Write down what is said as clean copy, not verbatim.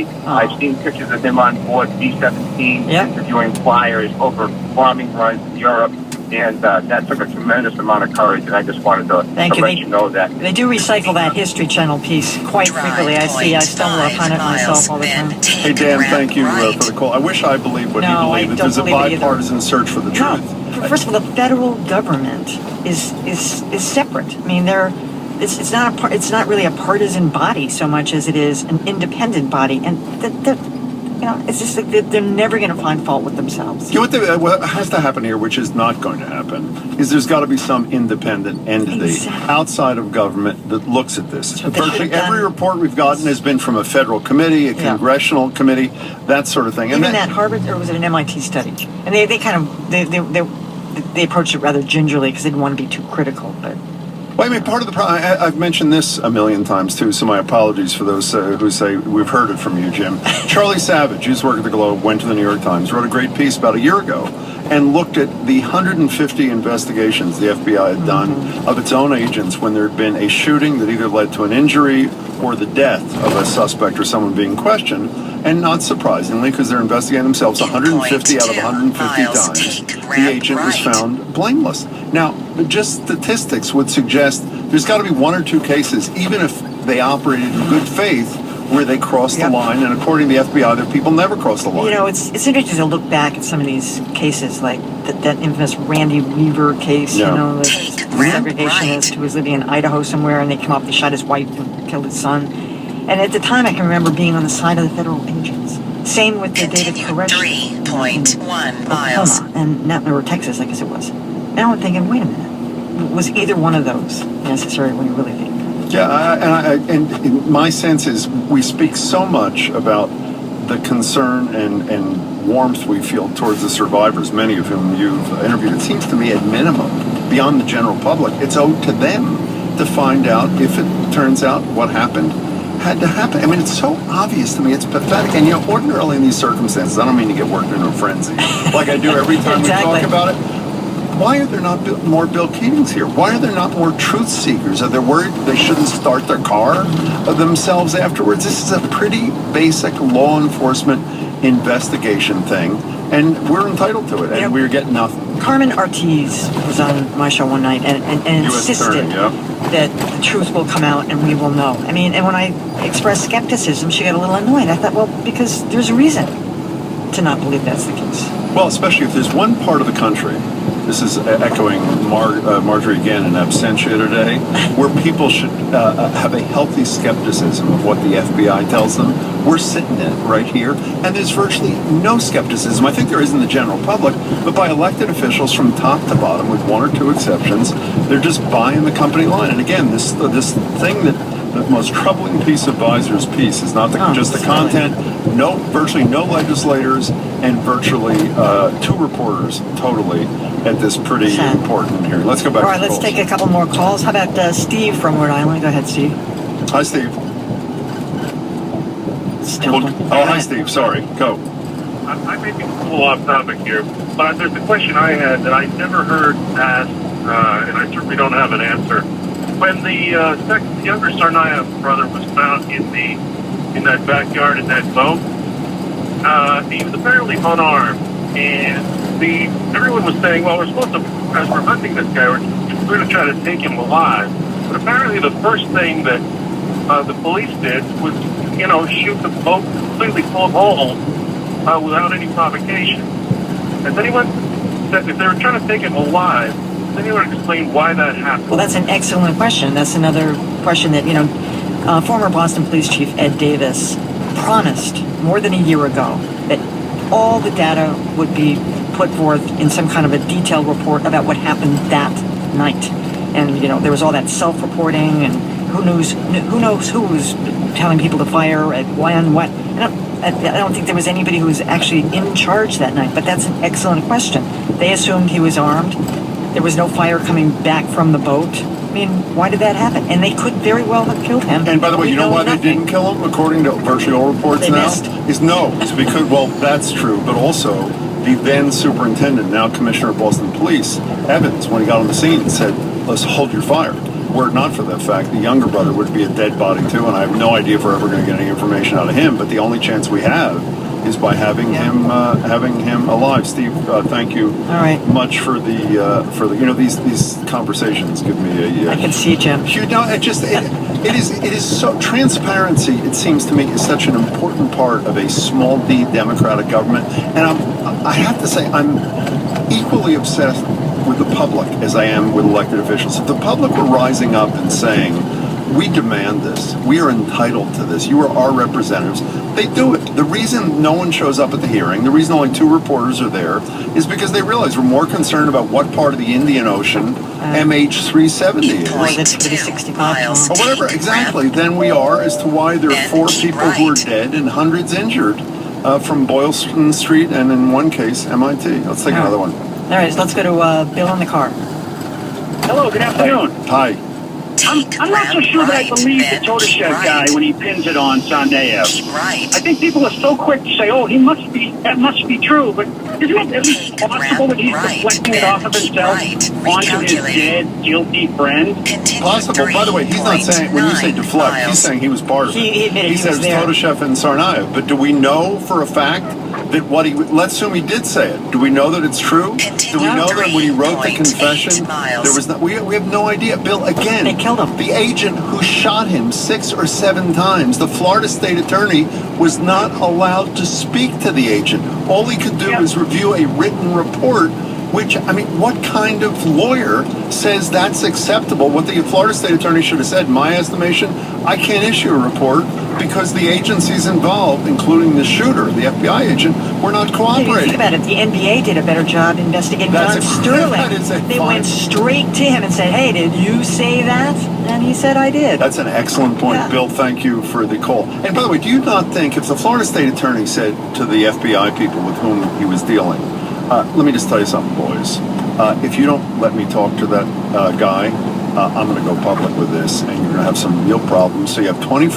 story. I've seen pictures of him on board B-17 interviewing flyers over bombing runs in Europe. And that took a tremendous amount of courage, and I just wanted to let you know that. They do recycle that History Channel piece quite frequently. I stumble upon it myself all the time. Hey, Dan, thank you for the call. I wish I believed what you believe, that there's a bipartisan search for the truth. No. First of all, the federal government is separate. I mean, it's not really a partisan body so much as it is an independent body, and it's just like they're never going to find fault with themselves. You know what has to happen here, which is not going to happen, is there's got to be some independent entity outside of government that looks at this. Virtually every report we've gotten has been from a federal committee, a congressional committee, that sort of thing. Even that Harvard, or was it an MIT study? And they approached it rather gingerly because they didn't want to be too critical, but. Well, I mean, part of the problem, I've mentioned this a million times, too, so my apologies for those who say we've heard it from you, Jim. Charlie Savage, who's worked at the Globe, went to the New York Times, wrote a great piece about a year ago, and looked at the 150 investigations the FBI had done of its own agents when there had been a shooting that either led to an injury or the death of a suspect or someone being questioned. And not surprisingly, because they're investigating themselves 150 out of 150 times, the agent was found blameless. Now, just statistics would suggest there's got to be one or two cases, even if they operated in good faith, where they crossed the line. And according to the FBI, their people never crossed the line. You know, it's interesting to look back at some of these cases, like that infamous Randy Weaver case, the segregationist who was living in Idaho somewhere, and they came up, they shot his wife and killed his son. And at the time, I can remember being on the side of the federal agents. Same with the David Koresh 3.1 miles. Or Texas, I guess it was. Now I'm thinking, wait a minute, was either one of those necessary when you really think? Yeah, and my sense is we speak so much about the concern and warmth we feel towards the survivors, many of whom you've interviewed. It seems to me, at minimum, beyond the general public, it's owed to them to find out if it turns out what happened had to happen. I mean, it's so obvious to me. It's pathetic. And, ordinarily in these circumstances, I don't mean to get worked into a frenzy like I do every time we talk about it. Why are there not more Bill Keatings here? Why are there not more truth seekers? Are they worried they shouldn't start their car themselves afterwards? This is a pretty basic law enforcement investigation thing, and we're entitled to it, and we're getting nothing. Carmen Ortiz was on my show one night and insisted that the truth will come out and we will know. I mean, and when I expressed skepticism, she got a little annoyed. I thought, well, because there's a reason to not believe that's the case. Well, especially if there's one part of the country, this is echoing Marjorie again in absentia today, where people should have a healthy skepticism of what the FBI tells them. We're sitting in it right here, and there's virtually no skepticism. I think there is in the general public, but by elected officials from top to bottom, with one or two exceptions, they're just buying the company line. And again, this thing that the most troubling piece of Visor's piece is not just the content. Virtually no legislators, and virtually two reporters totally at this pretty important hearing. Let's go back. All right, let's take a couple more calls. How about Steve from Rhode Island? Go ahead, Steve. Hi, Steve. Hi, Steve. Sorry. Go. I may be a little off topic here, but there's a question I had that I never heard asked, and I certainly don't have an answer. When the younger Sarnaev brother was found in that backyard in that boat, he was apparently unarmed, and everyone was saying, well, we're supposed to, as we're hunting this guy, we're going to try to take him alive. But apparently the first thing that the police did was, shoot the boat completely full of holes without any provocation. Has anyone said, if they were trying to take him alive, does anyone explain why that happened? Well, that's an excellent question. That's another question that, former Boston Police Chief Ed Davis promised more than a year ago that all the data would be put forth in some kind of a detailed report about what happened that night. And, there was all that self-reporting, and who knows who was telling people to fire at when, what. I don't think there was anybody who was actually in charge that night, but that's an excellent question. They assumed he was armed. There was no fire coming back from the boat. I mean, why did that happen? And they could very well have killed him. And by the way, you know why they didn't kill him, according to virtually all reports they now? Missed. It's because, well, that's true, but also the then superintendent, now commissioner of Boston Police, Evans, when he got on the scene, said, let's hold your fire. were it not for that fact, the younger brother would be a dead body too, and I have no idea if we're ever going to get any information out of him. But the only chance we have is by having him alive. Steve, thank you much for the these conversations give me a I can see, Jim. It is so transparency. It seems to me is such an important part of a small d democratic government, and I have to say I'm equally obsessed with the public as I am with elected officials. If the public were rising up and saying, we demand this, we are entitled to this, you are our representatives, they do it. The reason no one shows up at the hearing, the reason only 2 reporters are there, is because they realize we're more concerned about what part of the Indian Ocean MH370 is. miles. Or whatever, exactly, than we are as to why there are 4 people who are dead and hundreds injured from Boylston Street and in one case, MIT. Let's take another one. All right, so let's go to Bill in the car. Hello, good afternoon. Hi. I'm not so sure that I believe the Todeshev guy when he pins it on Sandeyev. Right. I think people are so quick to say, "Oh, that must be true," but isn't it at least possible that he's deflecting it off of himself onto his dead, guilty friend? Possible. By the way, he's not saying, when you say deflect, he's saying he was part of it. He admitted he says was there. Todeshev and Tsarnaev. But do we know for a fact that let's assume he did say it. Do we know that it's true? Do we know that when he wrote the confession, there was we have no idea. Bill, again, they killed him. The agent who shot him 6 or 7 times, the Florida state attorney was not allowed to speak to the agent. All he could do is review a written report, which, I mean, what kind of lawyer says that's acceptable? What the Florida state attorney should have said, in my estimation, I can't issue a report because the agencies involved, including the shooter, the FBI agent, were not cooperating. Think about it. The NBA did a better job investigating John Sterling. They went straight to him and said, hey, did you say that? And he said, I did. That's an excellent point. Yeah. Bill, thank you for the call. And by the way, do you not think if the Florida state attorney said to the FBI people with whom he was dealing, let me just tell you something, boys. If you don't let me talk to that guy, I'm going to go public with this, and you're going to have some real problems. So you have 24